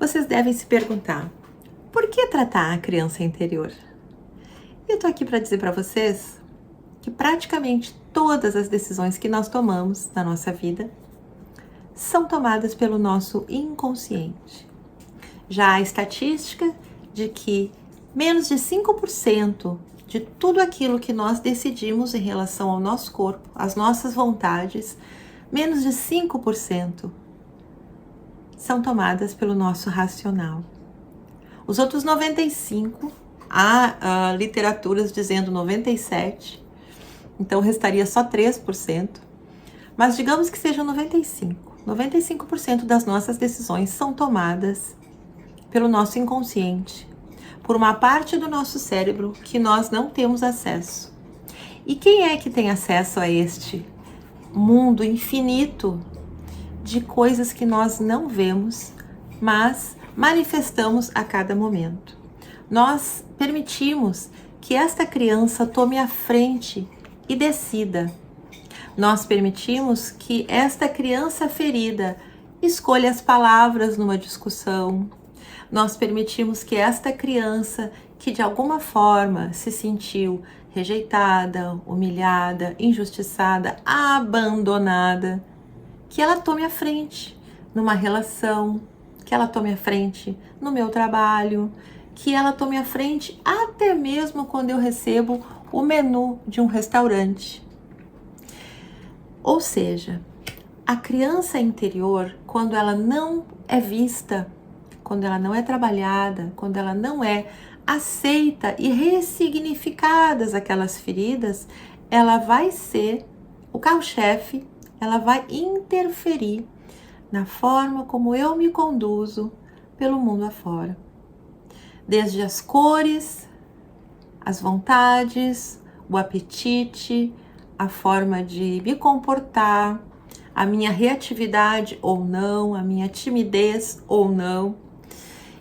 Vocês devem se perguntar, por que tratar a criança interior? E eu tô aqui para dizer para vocês que praticamente todas as decisões que nós tomamos na nossa vida são tomadas pelo nosso inconsciente. Já há estatística de que menos de 5% de tudo aquilo que nós decidimos em relação ao nosso corpo, às nossas vontades, menos de 5% são tomadas pelo nosso racional. Os outros 95%, há literaturas dizendo 97%, então restaria só 3%, mas digamos que sejam 95%. 95% das nossas decisões são tomadas pelo nosso inconsciente, por uma parte do nosso cérebro que nós não temos acesso. E quem é que tem acesso a este mundo infinito de coisas que nós não vemos, mas manifestamos a cada momento? Nós permitimos que esta criança tome a frente e decida. Nós permitimos que esta criança ferida escolha as palavras numa discussão. Nós permitimos que esta criança, que de alguma forma se sentiu rejeitada, humilhada, injustiçada, abandonada, que ela tome a frente numa relação, que ela tome a frente no meu trabalho, que ela tome a frente até mesmo quando eu recebo o menu de um restaurante. Ou seja, a criança interior, quando ela não é vista, quando ela não é trabalhada, quando ela não é aceita e ressignificadas aquelas feridas, ela vai ser o carro-chefe, ela vai interferir na forma como eu me conduzo pelo mundo afora. Desde as cores, as vontades, o apetite, a forma de me comportar, a minha reatividade ou não, a minha timidez ou não.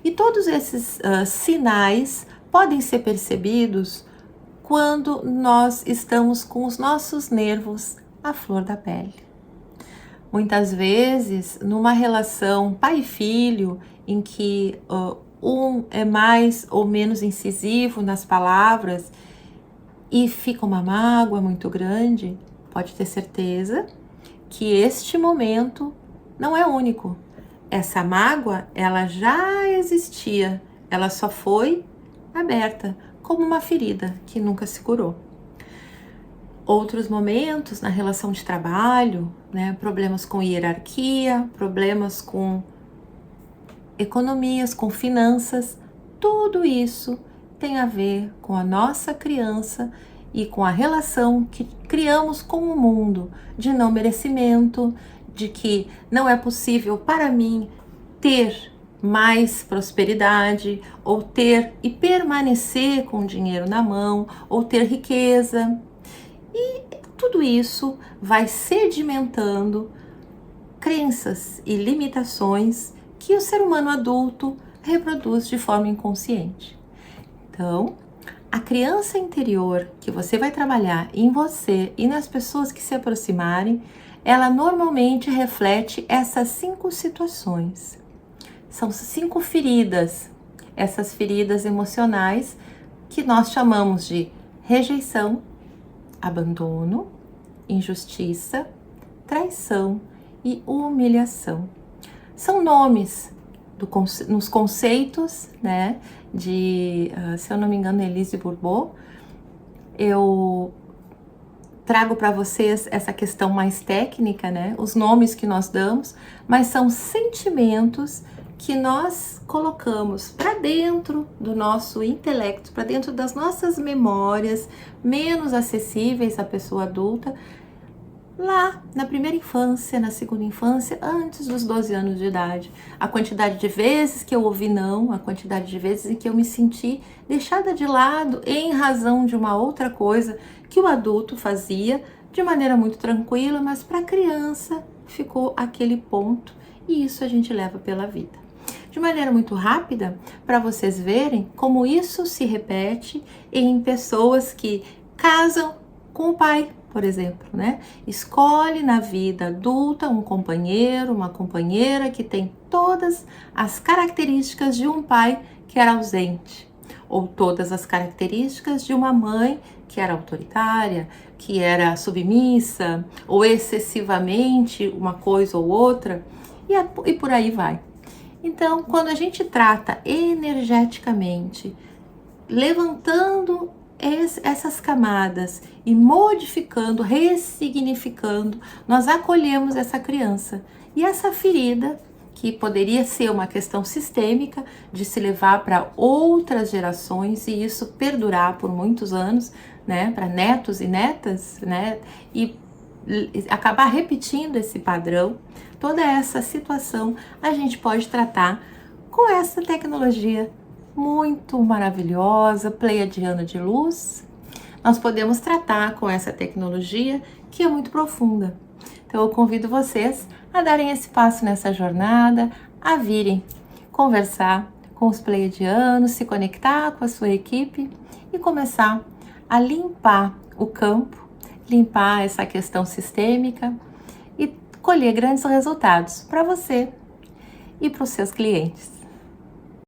E todos esses sinais podem ser percebidos quando nós estamos com os nossos nervos à flor da pele. Muitas vezes, numa relação pai e filho, em que um é mais ou menos incisivo nas palavras e fica uma mágoa muito grande, pode ter certeza que este momento não é único. Essa mágoa, ela já existia, ela só foi aberta como uma ferida que nunca se curou. Outros momentos na relação de trabalho, problemas com hierarquia, problemas com economias, com finanças, tudo isso tem a ver com a nossa criança e com a relação que criamos com o mundo, de não merecimento, de que não é possível para mim ter mais prosperidade, ou ter e permanecer com dinheiro na mão, ou ter riqueza. E tudo isso vai sedimentando crenças e limitações que o ser humano adulto reproduz de forma inconsciente. Então, a criança interior que você vai trabalhar em você e nas pessoas que se aproximarem, ela normalmente reflete essas 5 situações. São 5 feridas, essas feridas emocionais que nós chamamos de rejeição, abandono, injustiça, traição e humilhação. São nomes nos conceitos, de, se eu não me engano, Elise Bourbeau. Eu trago para vocês essa questão mais técnica, os nomes que nós damos, mas são sentimentos que nós colocamos para dentro do nosso intelecto, para dentro das nossas memórias menos acessíveis à pessoa adulta, lá na primeira infância, na segunda infância, antes dos 12 anos de idade. A quantidade de vezes que eu ouvi não, a quantidade de vezes em que eu me senti deixada de lado em razão de uma outra coisa que o adulto fazia de maneira muito tranquila, mas para a criança ficou aquele ponto, e isso a gente leva pela vida. De maneira muito rápida, para vocês verem como isso se repete em pessoas que casam com o pai por exemplo, né? Escolhe na vida adulta um companheiro, uma companheira que tem todas as características de um pai que era ausente, ou todas as características de uma mãe que era autoritária, que era submissa, ou excessivamente uma coisa ou outra, e por aí vai. Então, quando a gente trata energeticamente, levantando essas camadas e modificando, ressignificando, nós acolhemos essa criança. E essa ferida, que poderia ser uma questão sistêmica de se levar para outras gerações e isso perdurar por muitos anos, né, para netos e netas, né, e acabar repetindo esse padrão, toda essa situação a gente pode tratar com essa tecnologia muito maravilhosa, pleiadiana de luz. Nós podemos tratar com essa tecnologia que é muito profunda. Então eu convido vocês a darem esse passo nessa jornada, a virem conversar com os pleiadianos, se conectar com a sua equipe e começar a limpar o campo, limpar essa questão sistêmica e colher grandes resultados para você e para os seus clientes.